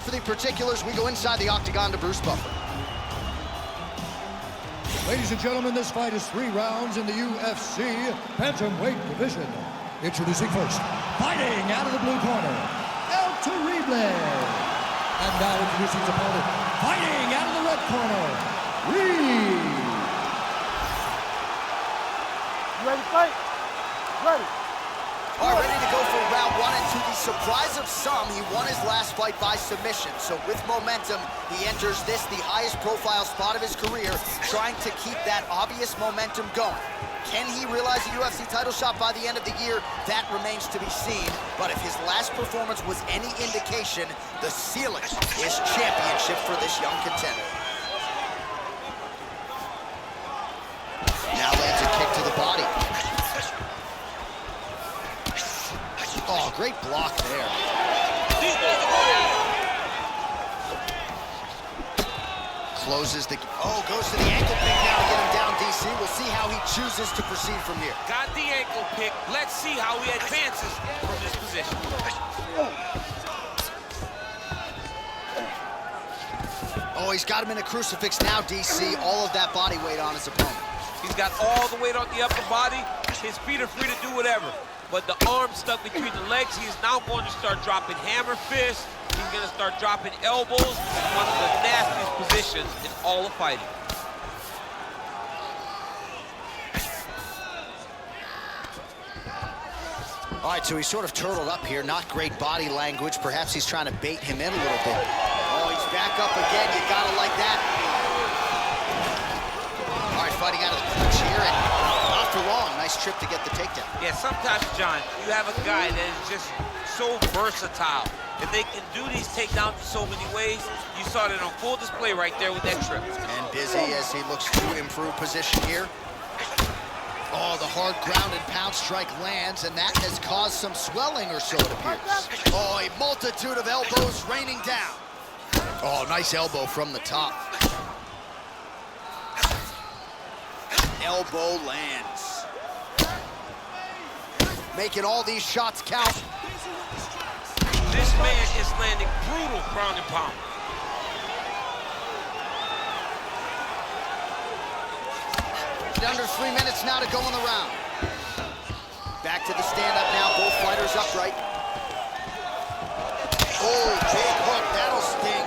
now for the particulars, we go inside the octagon to Bruce Buffer. Ladies and gentlemen, this fight is 3 rounds in the UFC bantamweight division. Introducing first, fighting out of the blue corner, El Terrible. And now introducing his opponent, fighting out of the red corner, Reed. You ready to fight? Ready. All right, ready to go for round 1, and to the surprise of some, he won his last fight by submission. So with momentum, he enters this, the highest profile spot of his career, trying to keep that obvious momentum going. Can he realize a UFC title shot by the end of the year? That remains to be seen. But if his last performance was any indication, the ceiling is championship for this young contender. Now lands a kick to the body. Oh, great block there. Closes the... Oh, goes to the ankle pick now to get him down, DC. We'll see how he chooses to proceed from here. Got the ankle pick. Let's see how he advances from this position. Oh, he's got him in a crucifix now, DC. All of that body weight on his opponent. He's got all the weight on the upper body. His feet are free to do whatever. But the arm stuck between the legs. He is now going to start dropping hammer fists. He's going to start dropping elbows. One of the nastiest positions in all of fighting. All right, so he's sort of turtled up here. Not great body language. Perhaps he's trying to bait him in a little bit. Oh, he's back up again. You gotta like that. All right, fighting out of the clinch here, and not for long. Nice trip to get the takedown. Yeah, sometimes, John, you have a guy that is just so versatile. If they can do these takedowns in so many ways, you saw that on full display right there with that trip. And busy as he looks to improve position here. Oh, the hard ground and pound strike lands, and that has caused some swelling or so, it appears. Oh, a multitude of elbows raining down. Oh, nice elbow from the top. Elbow lands. Making all these shots count. This man is landing brutal ground and pound. Under 3 minutes now to go in the round. Back to the stand-up now, both fighters upright. Oh, big hook, that'll sting.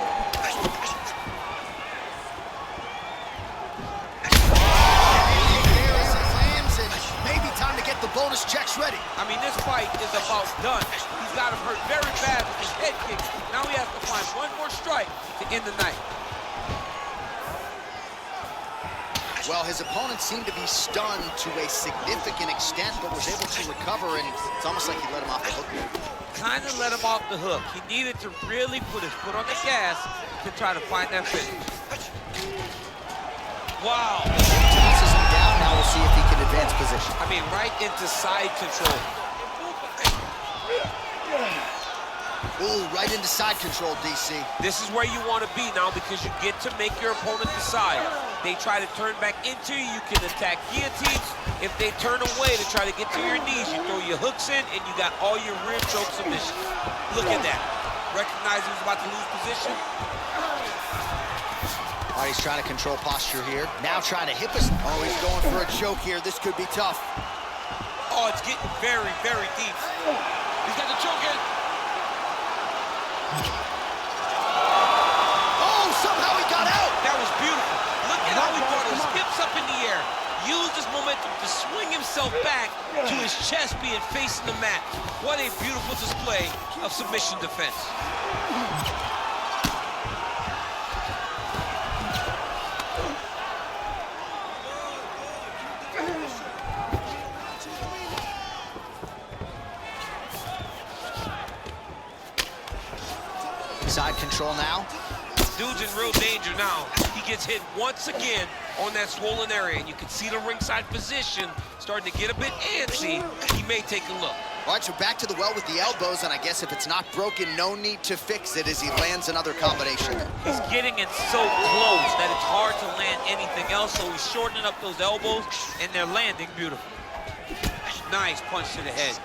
There as it lands, and maybe time to get the bonus checks ready. I mean, this fight is about done. He's got him hurt very bad with his head kick. Now he has to find one more strike to end the night. Well, his opponent seemed to be stunned to a significant extent, but was able to recover, and it's almost like he let him off the hook there. Kind of let him off the hook. He needed to really put his foot on the gas to try to find that finish. Wow. Tosses him down. Now we'll see if he can advance position. I mean, right into side control. Ooh, right into side control, DC. This is where you want to be now because you get to make your opponent decide. They try to turn back into you, you can attack guillotines. If they turn away to try to get to your knees, you throw your hooks in and you got all your rear choke submission. Look at that. Recognize he was about to lose position. All right, he's trying to control posture here. Now trying to hip us. Oh, he's going for a choke here. This could be tough. Oh, it's getting very, very deep. He's got the choke in. Oh, somehow he got out. That was beautiful. Look at how he brought his hips up in the air. Used his momentum to swing himself back to his chest being facing the mat. What a beautiful display of submission defense. Side control now. Dude's in real danger now. He gets hit once again on that swollen area, and you can see the ringside position starting to get a bit antsy. He may take a look. All right, so back to the well with the elbows, and I guess if it's not broken, no need to fix it as he lands another combination. He's getting it so close that it's hard to land anything else, so he's shortening up those elbows, and they're landing beautiful. Nice punch to the head.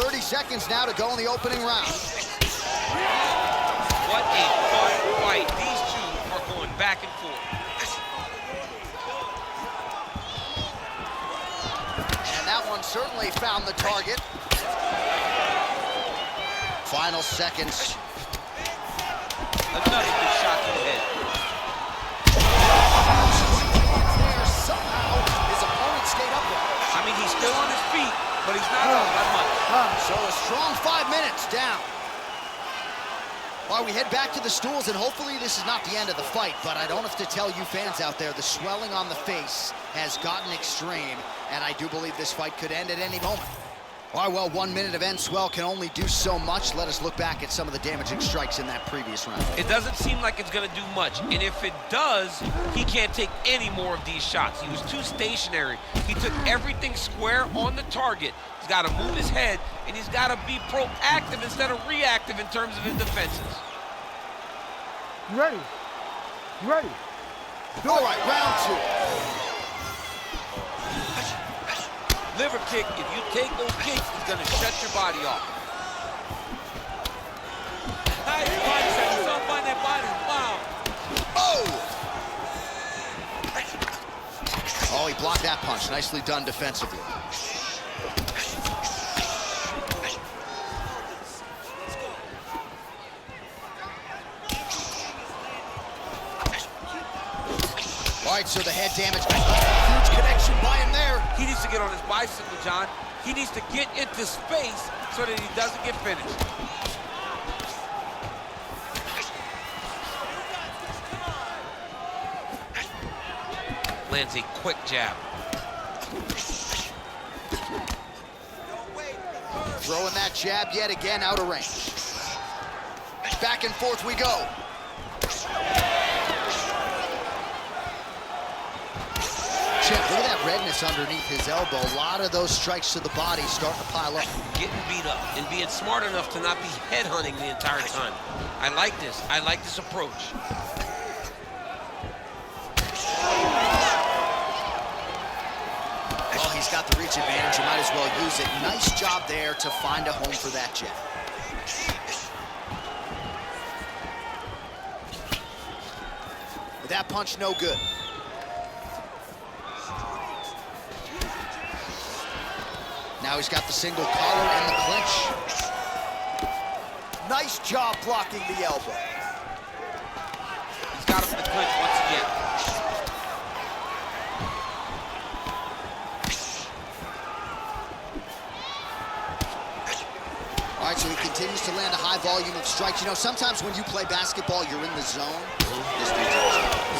30 seconds now to go in the opening round. What a fun fight. These two are going back and forth. And that one certainly found the target. Final seconds. Another good shot to the head. There somehow his opponent stayed upright. I mean, he's still on his feet, but he's not up that much. So a strong 5 minutes down. All right, we head back to the stools, and hopefully this is not the end of the fight, but I don't have to tell you fans out there, the swelling on the face has gotten extreme, and I do believe this fight could end at any moment. All right, well, 1 minute of end swell can only do so much. Let us look back at some of the damaging strikes in that previous round. It doesn't seem like it's going to do much, and if it does, he can't take any more of these shots. He was too stationary. He took everything square on the target. He's got to move his head, and he's got to be proactive instead of reactive in terms of his defenses. You ready? You ready? All right, round 2. Liver kick, if you take those kicks, it's going to shut your body off. Nice punch, and he's up on that body. Wow. Oh, he blocked that punch. Nicely done defensively. All right, so the head damage. Huge connection by him there. He needs to get on his bicycle, John. He needs to get into space so that he doesn't get finished. Lands a quick jab. Throwing that jab yet again out of range. Back and forth we go. Chip, look at that redness underneath his elbow. A lot of those strikes to the body starting to pile up. Getting beat up and being smart enough to not be headhunting the entire time. I like this. I like this approach. Oh, he's got the reach advantage. You might as well use it. Nice job there to find a home for that jab. But that punch no good. Now he's got the single collar and the clinch. Nice job blocking the elbow. He's got him in the clinch once again. All right, so he continues to land a high volume of strikes. You know, sometimes when you play basketball, you're in the zone. This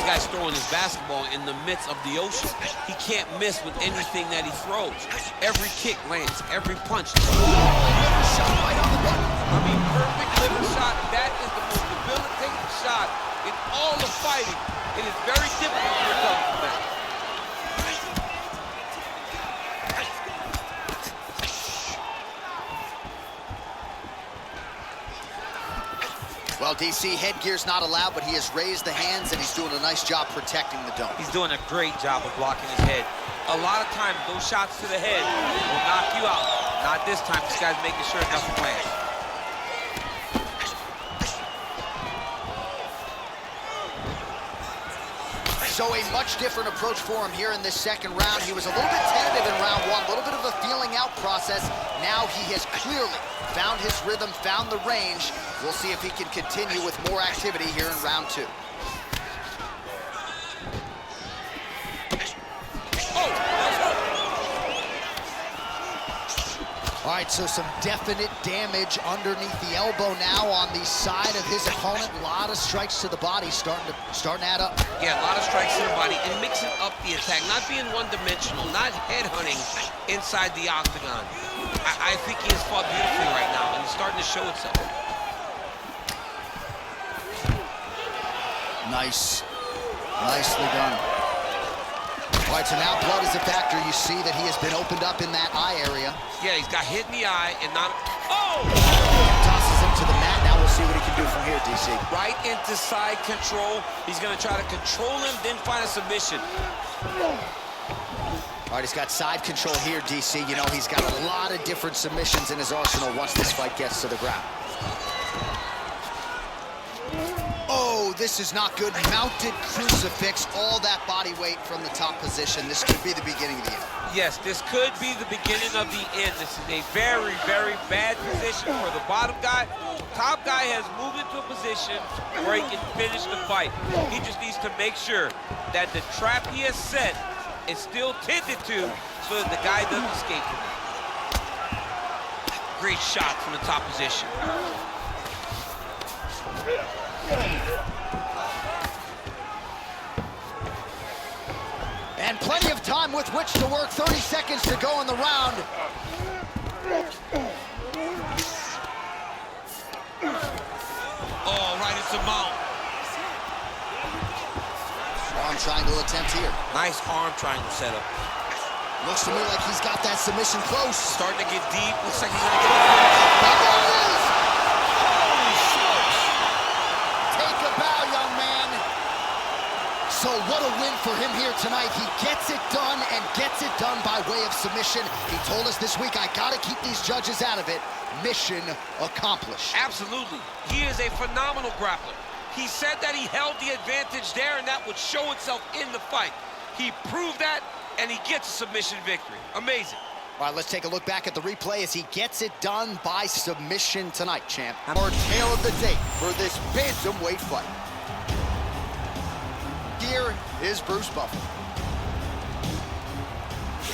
guy's throwing his basketball in the midst of the ocean. He can't miss with anything that he throws. Every kick lands, every punch. Shot right on the button. I mean, perfect liver shot. That is the most debilitating shot in all of fighting. It is very difficult to recover from that. Well, DC, headgear's not allowed, but he has raised the hands, and he's doing a nice job protecting the dome. He's doing a great job of blocking his head. A lot of times, those shots to the head will knock you out. Not this time. This guy's making sure nothing lands. So a much different approach for him here in this second round. He was a little bit tentative in round 1, a little bit of a feeling out process. Now he has clearly found his rhythm, found the range. We'll see if he can continue with more activity here in round 2. All right, so some definite damage underneath the elbow now on the side of his opponent. A lot of strikes to the body starting to add up. Yeah, a lot of strikes to the body and mixing up the attack, not being one-dimensional, not headhunting inside the octagon. I think he has fought beautifully right now, and it's starting to show itself. Nicely done. All right, so now blood is a factor. You see that he has been opened up in that eye area. Yeah, he's got hit in the eye and not... Oh! Tosses him to the mat. Now we'll see what he can do from here, DC. Right into side control. He's going to try to control him, then find a submission. All right, he's got side control here, DC. You know, he's got a lot of different submissions in his arsenal once this fight gets to the ground. this is not good. Mounted crucifix, all that body weight from the top position. This could be the beginning of the end. Yes, this could be the beginning of the end. This is a very, very bad position for the bottom guy. Top guy has moved into a position where he can finish the fight. He just needs to make sure that the trap he has set is still tended to so that the guy doesn't escape from it. Great shot from the top position. And plenty of time with which to work. 30 seconds to go in the round. Oh, right into mount. Arm triangle attempt here. Nice arm triangle setup. Looks to me like he's got that submission close. Starting to get deep. Looks like he's gonna get it. There it is! Holy smokes! Take a bow, young man. So what a win for him here tonight. He gets it done and gets it done by way of submission. He told us this week, I gotta keep these judges out of it. Mission accomplished. Absolutely. He is a phenomenal grappler. He said that he held the advantage there and that would show itself in the fight. He proved that, and he gets a submission victory. Amazing. All right, let's take a look back at the replay as he gets it done by submission tonight, champ. Our tale of the day for this bantamweight fight. Here is Bruce Buffer.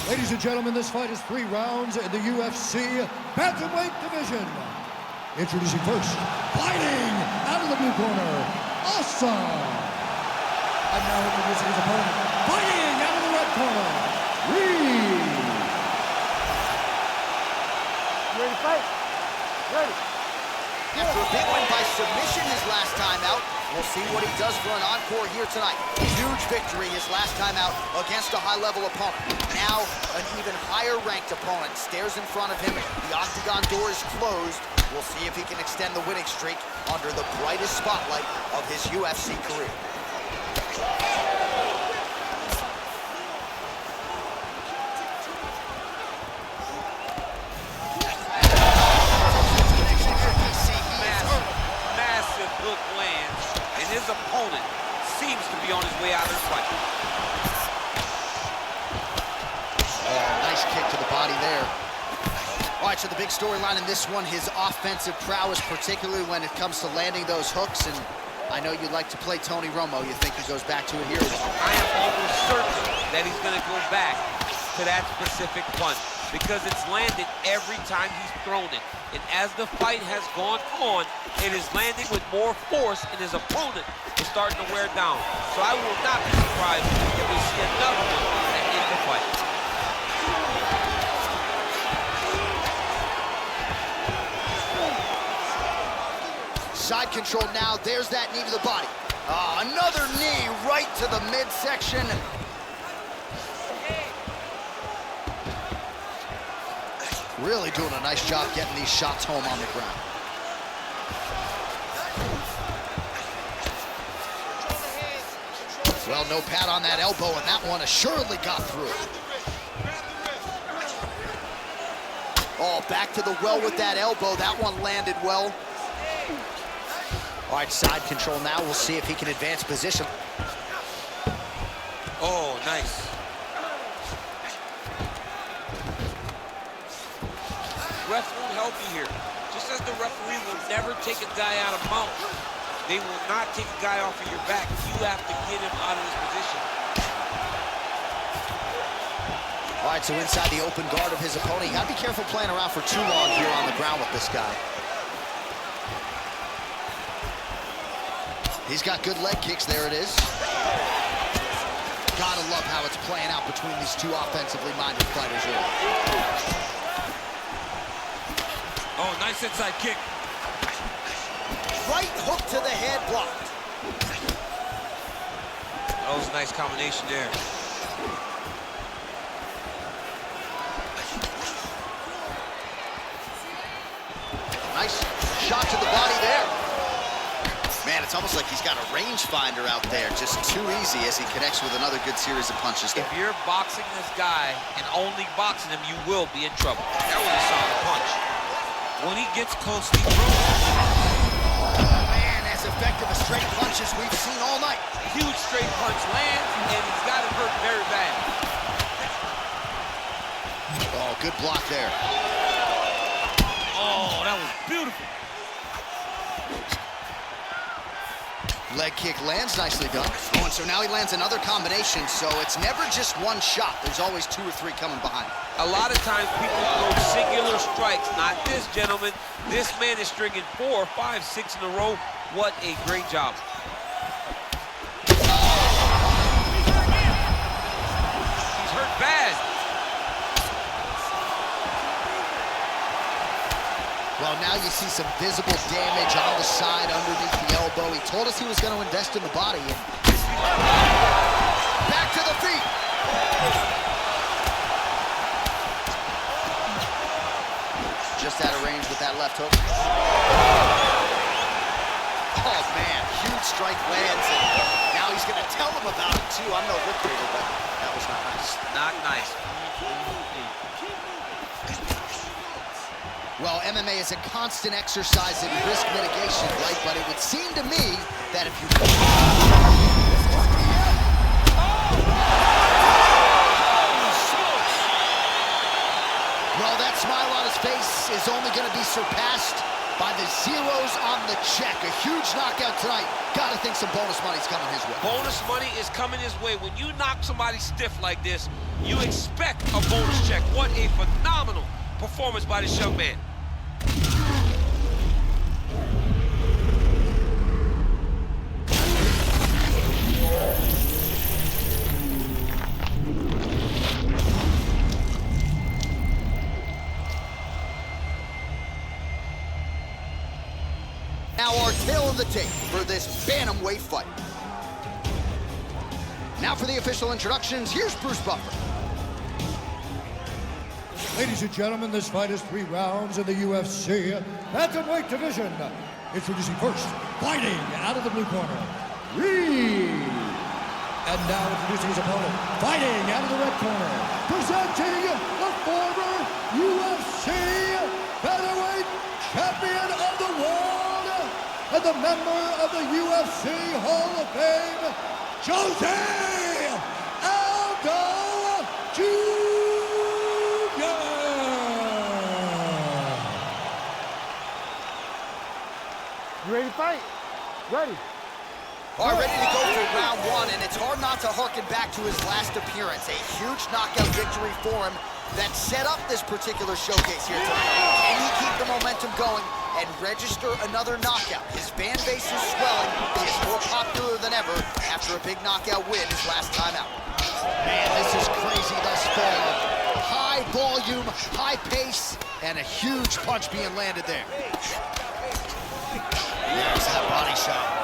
Ladies and gentlemen, this fight is 3 rounds in the UFC bantamweight division. Introducing first, fighting out of the blue corner, Awesome. And now introducing his opponent, fighting out of the red corner, Reed. You ready to fight? Ready. After a big win by submission his last time out, we'll see what he does for an encore here tonight. Huge victory his last time out against a high-level opponent. Now, an even higher-ranked opponent stares in front of him. The octagon door is closed. We'll see if he can extend the winning streak under the brightest spotlight of his UFC career. Massive hook lands, and his opponent seems to be on his way out of the fight. Oh, nice kick to the body there. All right, so the big storyline in this one, his offensive prowess, particularly when it comes to landing those hooks. And I know you like to play Tony Romo. You think he goes back to it here? I am almost certain that he's going to go back to that specific punch because it's landed every time he's thrown it. And as the fight has gone on, it is landing with more force, and his opponent is starting to wear down. So I will not be surprised if we see another one at the end of the fight. Side control now. There's that knee to the body. Another knee right to the midsection. Really doing a nice job getting these shots home on the ground. Well, no pad on that elbow, and that one assuredly got through. Oh, back to the well with that elbow. That one landed well. All right, side control now. We'll see if he can advance position. Oh, nice. Ref won't help you here. Just as the referee will never take a guy out of mount, they will not take a guy off of your back. You have to get him out of his position. All right, so inside the open guard of his opponent. You gotta be careful playing around for too long here on the ground with this guy. He's got good leg kicks. There it is. Gotta love how it's playing out between these two offensively minded fighters here. Oh, nice inside kick. Right hook to the head, blocked. That was a nice combination there. Nice shot to the body there. Man, it's almost like he's got a rangefinder out there. Just too easy as he connects with another good series of punches there. If you're boxing this guy and only boxing him, you will be in trouble. That was a solid punch. When he gets close, he throws. Man, as if effective a straight punch as we've seen all night. Huge straight punch lands, and he's got it hurt very bad. Oh, good block there. Oh, that was beautiful. Leg kick lands, nicely done. Oh, and so now he lands another combination, so it's never just one shot. There's always 2 or 3 coming behind. A lot of times people throw singular strikes. Not this, gentlemen. This man is stringing 4, 5, 6 in a row. What a great job. He's hurt bad. Well, now you see some visible damage on the side underneath the elbow. He told us he was going to invest in the body. And back to the feet. Just out of range with that left hook. Oh, man, huge strike lands. And now he's going to tell him about it, too. I'm no lip reader, but that was not nice. Not nice. Well, MMA is a constant exercise in risk mitigation, right? But it would seem to me that if you... Well, that smile on his face is only going to be surpassed by the zeros on the check. A huge knockout tonight. Gotta think some bonus money's coming his way. Bonus money is coming his way. When you knock somebody stiff like this, you expect a bonus check. What a phenomenal performance by this young man. Now our tail of the tape for this bantamweight fight. Now for the official introductions, here's Bruce Buffer. Ladies and gentlemen, this fight is 3 rounds in the UFC bantamweight division. Introducing first, fighting out of the blue corner, Reed. And now introducing his opponent, fighting out of the red corner, presenting the former UFC bantamweight champion of the world and the member of the UFC Hall of Fame, Jose Aldo Jr. You ready to fight? Ready. All right, ready to go for round 1, and it's hard not to harken back to his last appearance. A huge knockout victory for him that set up this particular showcase here tonight. Can he keep the momentum going and register another knockout? His fan base is swelling. He is more popular than ever after a big knockout win his last time out. Man, this is crazy thus far. High volume, high pace, and a huge punch being landed there. There's that body shot.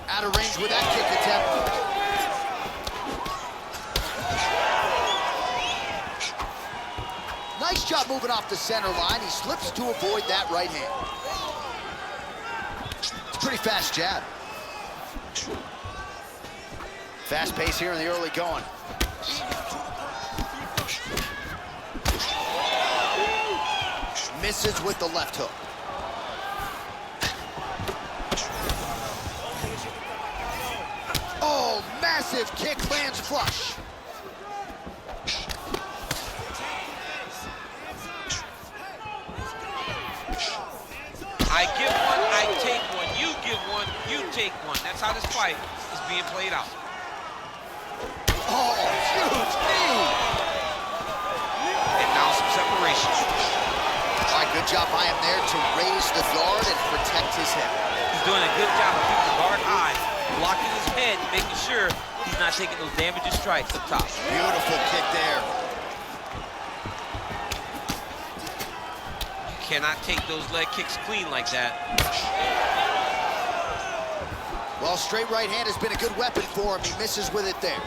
Out of range with that kick attempt. Nice job moving off the center line. He slips to avoid that right hand. It's a pretty fast jab. Fast pace here in the early going. Misses with the left hook. Oh, massive kick lands flush. I give one, I take one. You give one, you take one. That's how this fight is being played out. Oh, huge knee. And now some separation. All right, good job by him there to raise the guard and protect his head. He's doing a good job of keeping the guard high, blocking his head, making sure he's not taking those damaging strikes up top. Beautiful kick there. You cannot take those leg kicks clean like that. Well, straight right hand has been a good weapon for him. He misses with it there.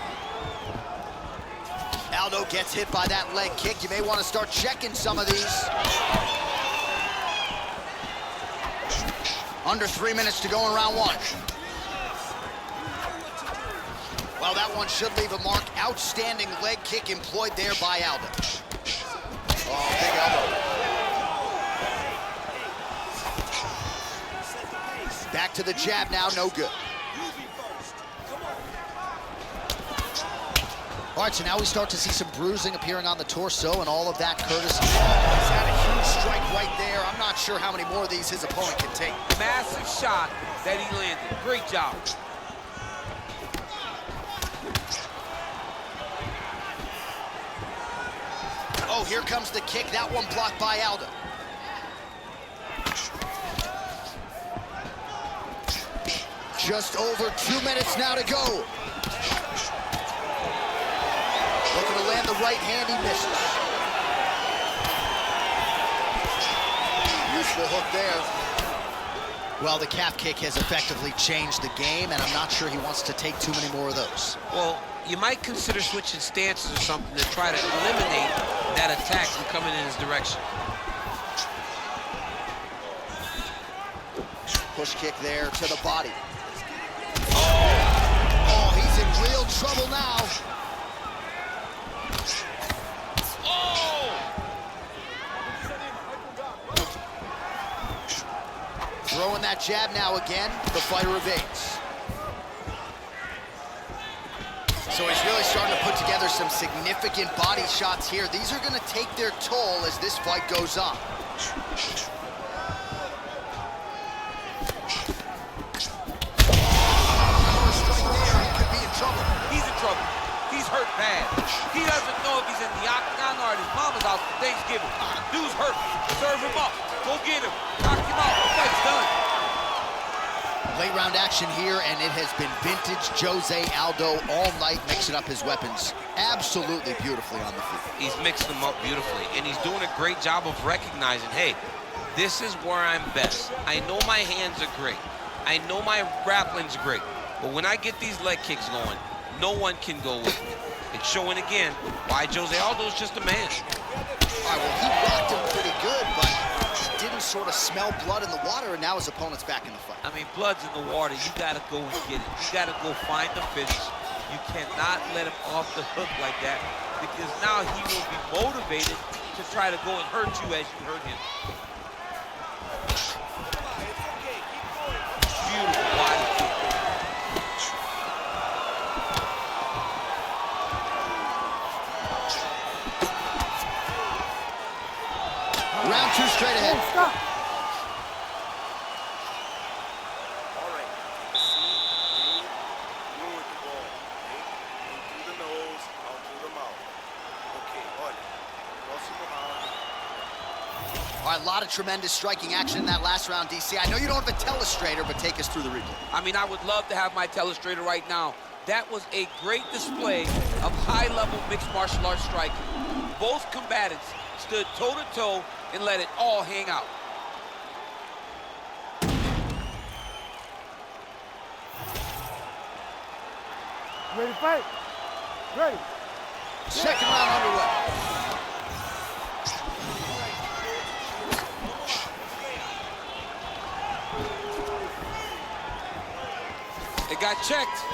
Aldo gets hit by that leg kick. You may want to start checking some of these. Under 3 minutes to go in round 1. Well, that one should leave a mark. Outstanding leg kick employed there by Aldo. Oh, big elbow. Back to the jab now, no good. All right, so now we start to see some bruising appearing on the torso, and all of that courtesy. He's had a huge strike right there. I'm not sure how many more of these his opponent can take. Massive shot that he landed. Great job. Oh, here comes the kick. That one blocked by Aldo. Just over 2 minutes now to go. Looking to land the right hand, he misses. Useful hook there. Well, the calf kick has effectively changed the game, and I'm not sure he wants to take too many more of those. Well, you might consider switching stances or something to try to eliminate that attack from coming in his direction. Push kick there to the body. Oh, he's in real trouble now. Throwing that jab now again, the fighter evades. So he's really starting to put together some significant body shots here. These are gonna take their toll as this fight goes on. He's in trouble. He's hurt bad. He doesn't know if he's in the octagon or at his mama's house for Thanksgiving. Dude's hurt. Serve him up. Go get him. Knock him out. The fight's done. Late round action here, and it has been vintage Jose Aldo all night, mixing up his weapons absolutely beautifully on the feet. He's mixing them up beautifully, and he's doing a great job of recognizing, hey, this is where I'm best. I know my hands are great. I know my grappling's great. But when I get these leg kicks going, no one can go with me. It's showing again why Jose Aldo's just a man. All right, well, he rocked him pretty good, but he didn't sort of smell blood in the water, and now his opponent's back in the fight. I mean, blood's in the water. You gotta go and get it. You gotta go find the finish. You cannot let him off the hook like that, because now he will be motivated to try to go and hurt you as you hurt him. Beautiful body kick. Round two straight ahead. Hey, stop. All right. See, move with the ball. In through the nose, out through the mouth. Okay, olha. Próximo round. All right, a lot of tremendous striking action in that last round, DC. I know you don't have a telestrator, but take us through the replay. I mean, I would love to have my telestrator right now. That was a great display of high-level mixed martial arts striking. Both combatants stood toe-to-toe and let it all hang out. Ready to fight? Ready. Second round underway. It got checked.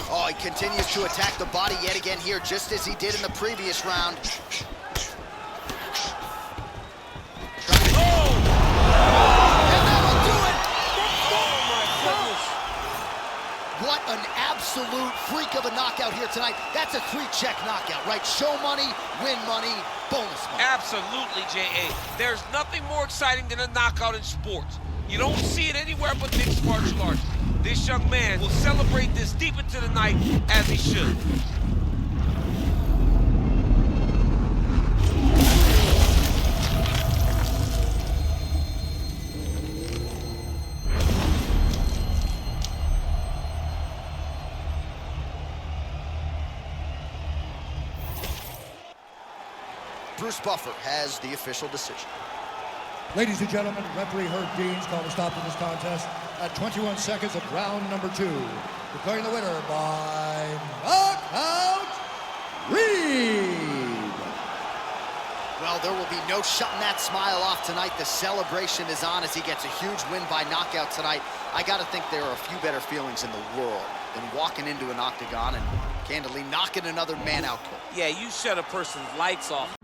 Oh, he continues to attack the body yet again here, just as he did in the previous round. Oh! And that'll do it! Oh, my goodness. What an absolute freak of a knockout here tonight. That's a 3-check knockout, right? Show money, win money, bonus money. Absolutely, J.A. There's nothing more exciting than a knockout in sports. You don't see it anywhere but mixed martial arts. This young man will celebrate this deep into the night as he should. Bruce Buffer has the official decision. Ladies and gentlemen, referee Herb Deans called a stop to this contest at 21 seconds of round number 2. Declaring the winner by knockout, Reed. Well, there will be no shutting that smile off tonight. The celebration is on as he gets a huge win by knockout tonight. I got to think there are a few better feelings in the world than walking into an octagon and Candidly knocking another man out cold. Yeah, you shut a person's lights off.